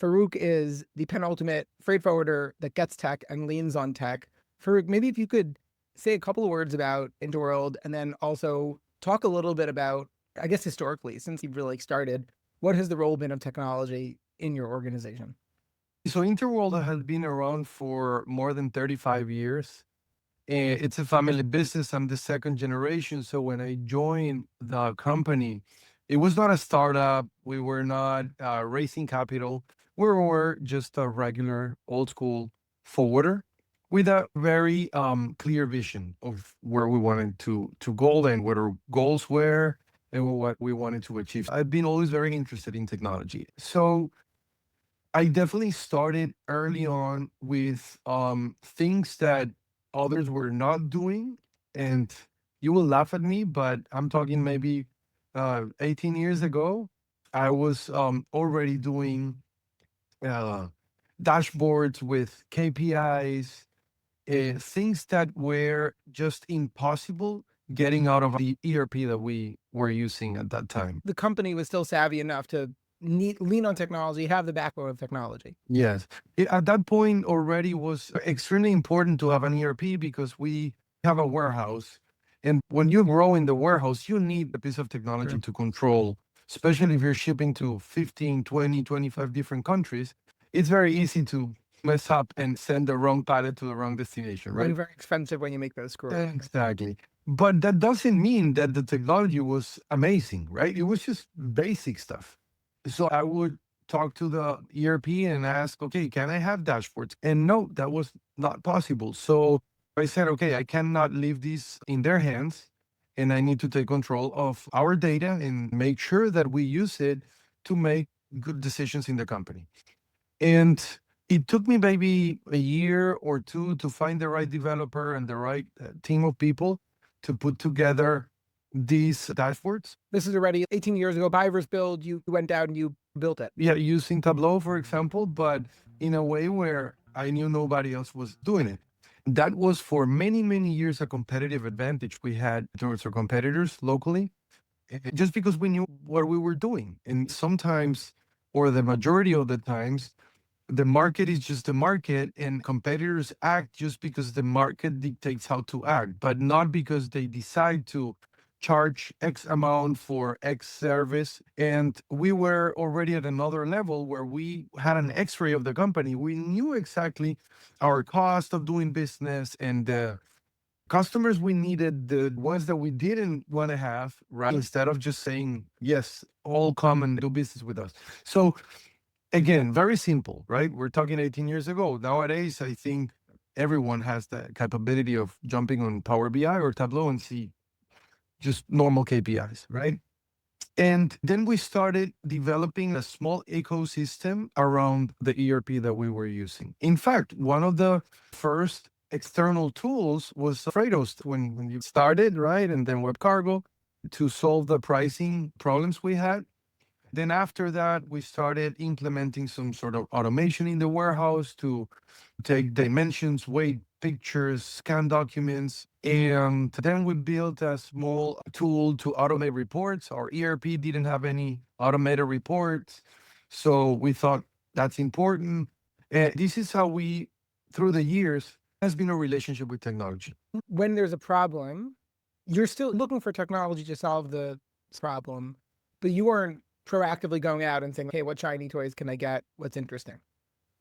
Farouk is the penultimate freight forwarder that gets tech and leans on tech. Farouk, maybe if you could say a couple of words about Interworld and then also talk a little bit about, I guess, historically, since you've really started, what has the role been of technology in your organization? So Interworld has been around for more than 35 years. It's a family business. I'm the second generation. So when I joined the company, it was not a startup. We were not raising capital. We were just a regular old school forwarder with a very clear vision of where we wanted to go and what our goals were and what we wanted to achieve. I've been always very interested in technology. So I definitely started early on with things that others were not doing. And you will laugh at me, but I'm talking maybe 18 years ago. I was already doing uh, dashboards with KPIs, things that were just impossible getting out of the ERP that we were using at that time. The company was still savvy enough to lean on technology, have the backbone of technology. Yes. At that point already was extremely important to have an ERP because we have a warehouse. And when you grow in the warehouse, you need a piece of technology Sure. to control, especially if you're shipping to 15, 20, 25 different countries. It's very easy to mess up and send the wrong pallet to the wrong destination, right? And very expensive when you make those screws. Exactly. But that doesn't mean that the technology was amazing, right? It was just basic stuff. So I would talk to the ERP and ask, okay, can I have dashboards? And no, that was not possible. So I said, okay, I cannot leave this in their hands. And I need to take control of our data and make sure that we use it to make good decisions in the company. And it took me maybe a year or two to find the right developer and the right team of people to put together these dashboards. This is already 18 years ago. Buyver's build, you went out and you built it. Yeah, using Tableau, for example, but in a way where I knew nobody else was doing it. That was for many, many years a competitive advantage we had towards our competitors locally, just because we knew what we were doing. And sometimes, or the majority of the times, the market is just the market, and competitors act just because the market dictates how to act, but not because they decide to charge X amount for X service. And we were already at another level where we had an x-ray of the company. We knew exactly our cost of doing business and the customers we needed, the ones that we didn't want to have, right? Instead of just saying, yes, all come and do business with us. So again, very simple, right? We're talking 18 years ago. Nowadays, I think everyone has the capability of jumping on Power BI or Tableau and see just normal KPIs, right? And then we started developing a small ecosystem around the ERP that we were using. In fact, one of the first external tools was Freightos when you started, right? And then Web Cargo to solve the pricing problems we had. Then after that, we started implementing some sort of automation in the warehouse to take dimensions, weight pictures, scan documents. And then we built a small tool to automate reports. Our ERP didn't have any automated reports. So we thought that's important. And this is how we, through the years, has been a relationship with technology. When there's a problem, you're still looking for technology to solve the problem, but you weren't proactively going out and saying, hey, what shiny toys can I get? What's interesting?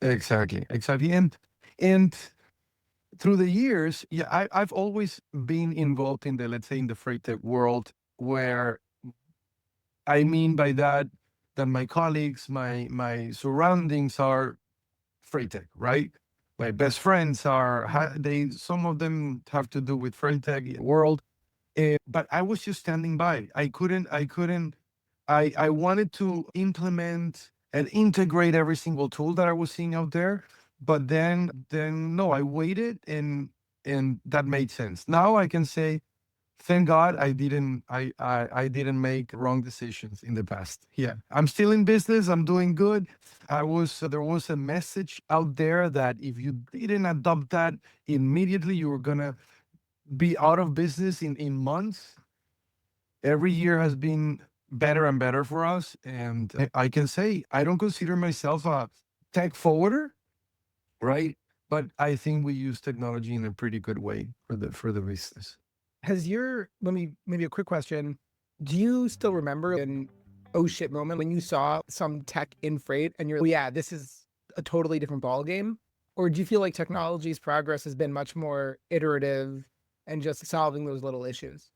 Exactly, exactly. And through the years, yeah, I've always been involved in the, let's say, in the freight tech world, where I mean by that, that my colleagues, my surroundings are freight tech, right? My best friends are, they, some of them have to do with freight tech world. But I was just standing by. I wanted to implement and integrate every single tool that I was seeing out there, but then no, I waited and that made sense. Now I can say, thank God I didn't make wrong decisions in the past. Yeah, I'm still in business. I'm doing good. There was a message out there that if you didn't adopt that immediately, you were gonna be out of business in months. Every year has been better and better for us. And I can say I don't consider myself tech forwarder, right? But I think we use technology in a pretty good way for the business. Let me, maybe a quick question. Do you still remember an oh shit moment when you saw some tech in freight and you're like, oh yeah, this is a totally different ballgame? Or do you feel like technology's progress has been much more iterative and just solving those little issues?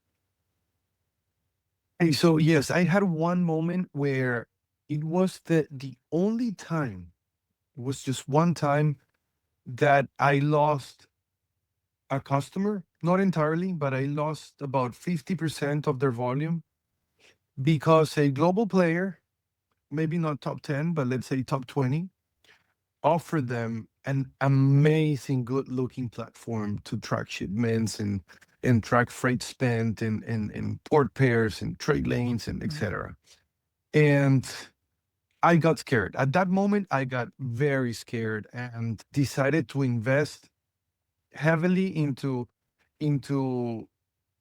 Hey, so yes, I had one moment where it was the only time, it was just one time that I lost a customer, not entirely, but I lost about 50% of their volume because a global player, maybe not top 10, but let's say top 20, offered them an amazing, good looking platform to track shipments and track freight spent in port pairs and trade lanes and etc. And I got scared. At that moment, I got very scared and decided to invest heavily into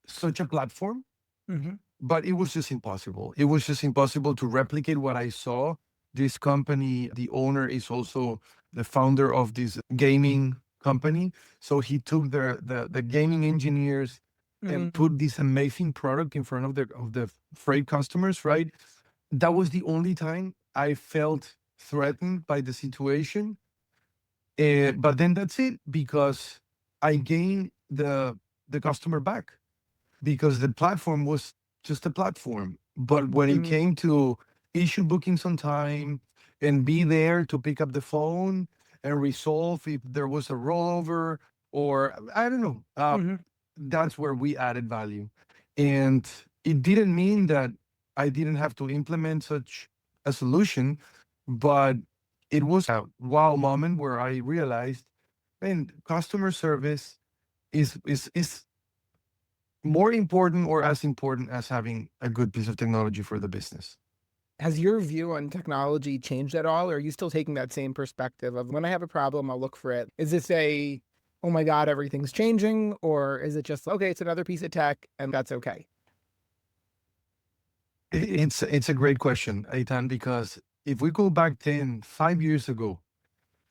such a platform, Mm-hmm. but it was just impossible. It was just impossible to replicate what I saw. This company, the owner is also the founder of this gaming company. So he took the gaming engineers and Mm-hmm. put this amazing product in front of the freight customers, right? That was the only time I felt threatened by the situation. But then that's it because I gained the customer back because the platform was just a platform. But when it Mm-hmm. came to issue bookings on time and be there to pick up the phone and resolve if there was a rollover or I don't know, Mm-hmm. that's where we added value. And it didn't mean that I didn't have to implement such a solution, but it was a wow moment where I realized, man, customer service is more important or as important as having a good piece of technology for the business. Has your view on technology changed at all? Or are you still taking that same perspective of when I have a problem, I'll look for it? Is this a, oh my God, everything's changing? Or is it just, okay, it's another piece of tech and that's okay? It's a great question, Eitan, because if we go back 5 years ago,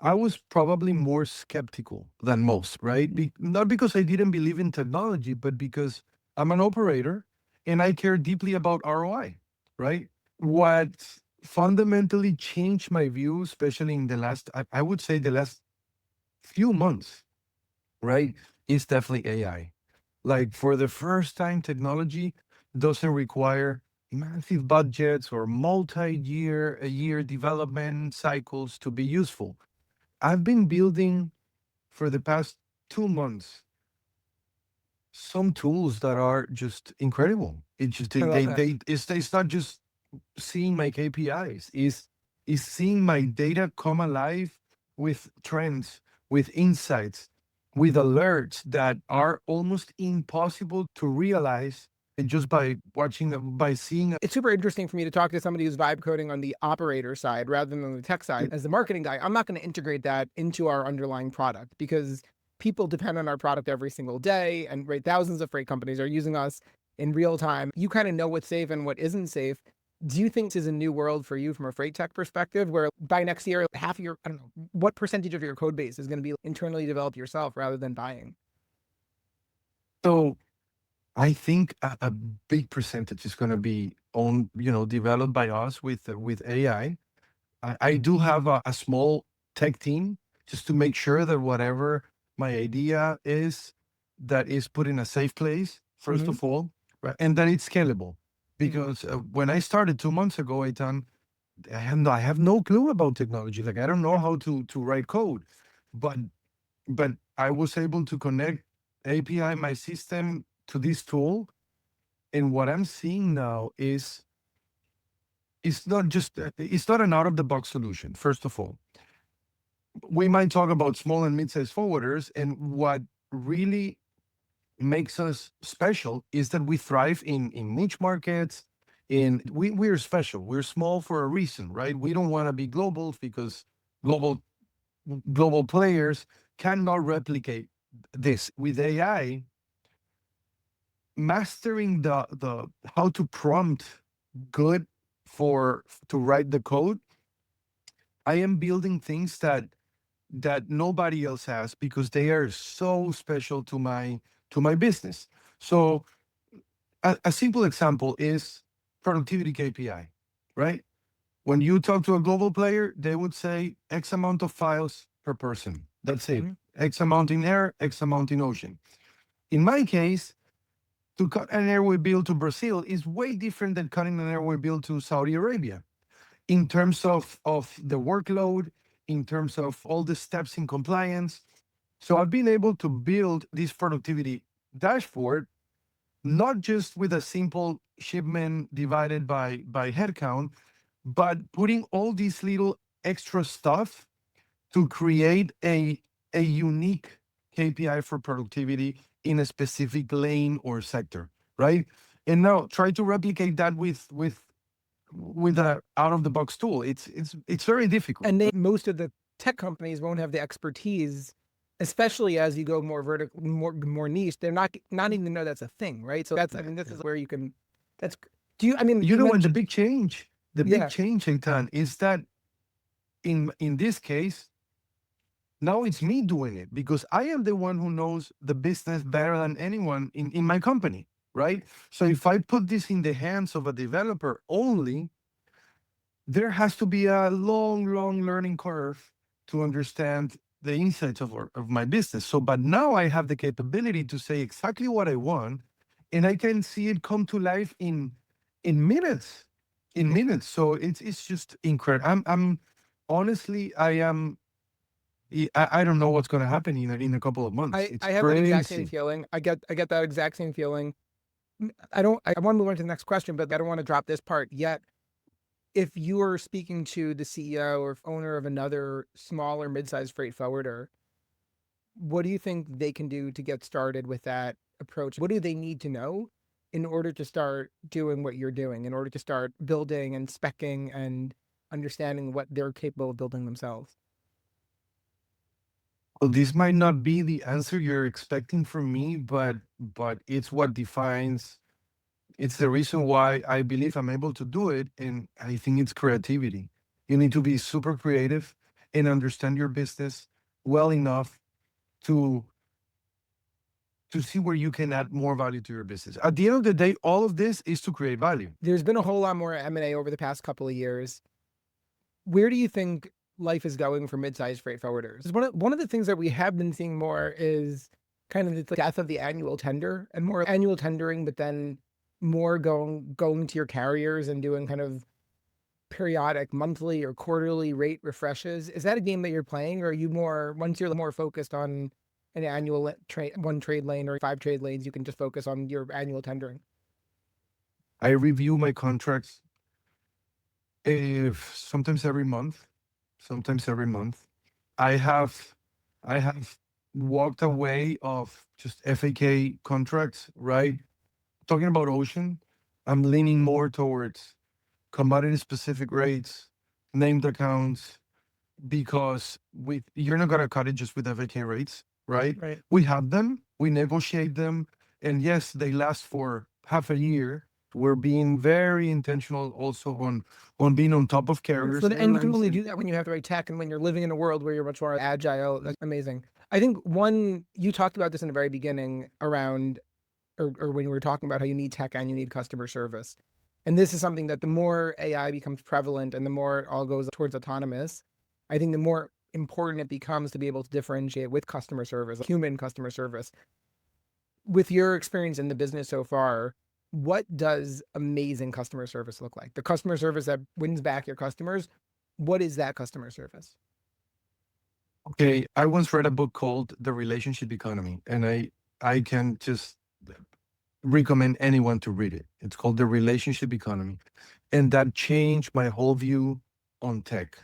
I was probably more skeptical than most, right? Not because I didn't believe in technology, but because I'm an operator and I care deeply about ROI, right? What fundamentally changed my view, especially in the last, I would say the last few months, right, is definitely AI. Like for the first time, technology doesn't require massive budgets or multi-year development cycles to be useful. I've been building for the past 2 months some tools that are just incredible. It's just I love that. it's not just seeing my KPIs, is seeing my data come alive with trends, with insights, with alerts that are almost impossible to realize just by by seeing. It's super interesting for me to talk to somebody who's vibe coding on the operator side rather than on the tech side. As the marketing guy, I'm not going to integrate that into our underlying product because people depend on our product every single day. And right, thousands of freight companies are using us in real time. You kind of know what's safe and what isn't safe. Do you think this is a new world for you from a freight tech perspective where by next year, half of your, I don't know, what percentage of your code base is going to be internally developed yourself rather than buying? So I think a big percentage is going to be developed by us with AI. I do have a small tech team just to make sure that whatever my idea is, that is put in a safe place, first Mm-hmm. of all, right? And that it's scalable. Because when I started 2 months ago, Aitan, I have no clue about technology. Like I don't know how to write code, but but I was able to connect API my system to this tool, and what I'm seeing now is it's not an out of the box solution. First of all, we might talk about small and mid-sized forwarders, and what really makes us special is that we thrive in niche markets. In we're special. We're small for a reason, right? We don't want to be global because global global players cannot replicate this. With AI, mastering the how to prompt good for to write the code I am building things that nobody else has because they are so special to my business. So a simple example is productivity KPI, right? When you talk to a global player, they would say X amount of files per person. That's it. Mhm. X amount in air, X amount in ocean. In my case, to cut an airway bill to Brazil is way different than cutting an airway bill to Saudi Arabia in terms of the workload, in terms of all the steps in compliance. So I've been able to build this productivity dashboard, not just with a simple shipment divided by headcount, but putting all these little extra stuff to create a unique KPI for productivity in a specific lane or sector, right? And now try to replicate that with a out of the box tool. It's very difficult. And most of the tech companies won't have the expertise, especially as you go more vertical, more niche. They're not even know that's a thing, right? So that's, I mean, this is where you can. That's do you? I mean, You you know what mentioned, the big yeah. change, Eitan, is that in this case, now it's me doing it because I am the one who knows the business better than anyone in my company, right? So if I put this in the hands of a developer only, there has to be a long learning curve to understand the insights of my business. So, but now I have the capability to say exactly what I want, and I can see it come to life in minutes, in minutes. So it's just incredible. I'm honestly, I am. I don't know what's going to happen in a couple of months. It's I have that exact same crazy. feeling. I get that exact same feeling. I don't. I want to move on to the next question, but I don't want to drop this part yet. If you are speaking to the CEO or owner of another small or mid-sized freight forwarder, what do you think they can do to get started with that approach? What do they need to know in order to start doing what you're doing, in order to start building and speccing and understanding what they're capable of building themselves? Well, this might not be the answer you're expecting from me, but it's what defines. It's the reason why I believe I'm able to do it. And I think it's creativity. You need to be super creative and understand your business well enough to see where you can add more value to your business. At the end of the day, all of this is to create value. There's been a whole lot more M&A over the past couple of years. Where do you think life is going for mid-sized freight forwarders? One of the things that we have been seeing more is kind of the death of the annual tender and more annual tendering, but then more going to your carriers and doing kind of periodic monthly or quarterly rate refreshes. Is that a game that you're playing, or are you more, once you're more focused on an annual one trade lane or 5 trade lanes, you can just focus on your annual tendering? I review my contracts if sometimes every month, sometimes every month. I have I have walked away of just FAK contracts, right? Talking about ocean, I'm leaning more towards commodity specific rates, named accounts, because you're not gonna cut it just with FAK rates, right? Right. We have them, we negotiate them, and yes, they last for half a year. We're being very intentional also on being on top of carriers. And you can only do that when you have the right tech and when you're living in a world where you're much more agile. That's amazing. I think you talked about this in the very beginning around, or when you were talking about how you need tech and you need customer service. And this is something that the more AI becomes prevalent and the more it all goes towards autonomous, I think the more important it becomes to be able to differentiate with customer service, human customer service. With your experience in the business so far, what does amazing customer service look like? The customer service that wins back your customers, what is that customer service? Okay, I once read a book called The Relationship Economy, and I can just recommend anyone to read it. It's called The Relationship Economy, and that changed my whole view on tech.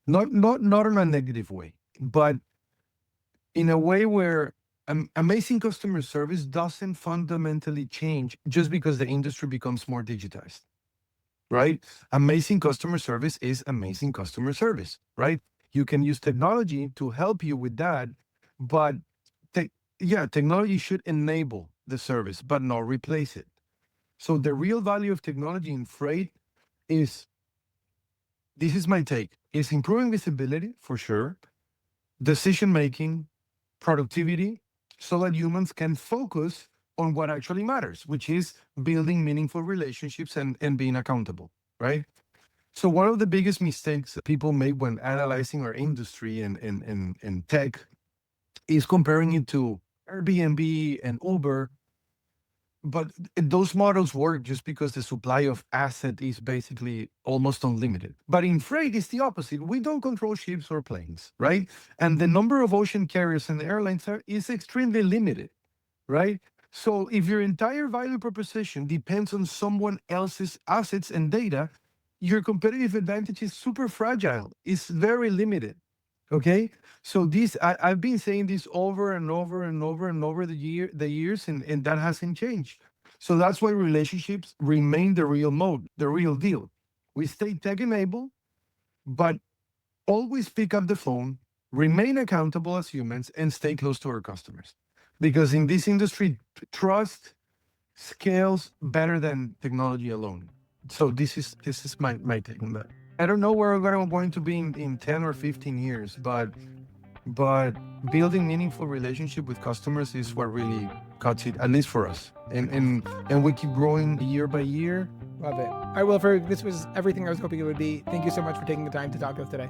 Not in a negative way, but in a way where amazing customer service doesn't fundamentally change just because the industry becomes more digitized, right? Amazing customer service is amazing customer service, right? You can use technology to help you with that, but yeah, technology should enable the service, but not replace it. So the real value of technology in freight is, this is my take, is improving visibility for sure, decision making, productivity, so that humans can focus on what actually matters, which is building meaningful relationships and being accountable, right? So one of the biggest mistakes that people make when analyzing our industry and tech is comparing it to Airbnb and Uber. But those models work just because the supply of asset is basically almost unlimited. But in freight, it's the opposite. We don't control ships or planes, right? And the number of ocean carriers and airlines is extremely limited, right? So if your entire value proposition depends on someone else's assets and data, your competitive advantage is super fragile. It's very limited. Okay, so I've been saying this over and over and over and over the years, and that hasn't changed. So that's why relationships remain the real mode, the real deal. We stay tech enabled, but always pick up the phone, remain accountable as humans, and stay close to our customers. Because in this industry, trust scales better than technology alone. So this is my take on that. I don't know where we're going to be in 10 or 15 years, but building meaningful relationship with customers is what really cuts it, at least for us. And we keep growing year by year. Love it. All right, well, Farouk, this was everything I was hoping it would be. Thank you so much for taking the time to talk to us today.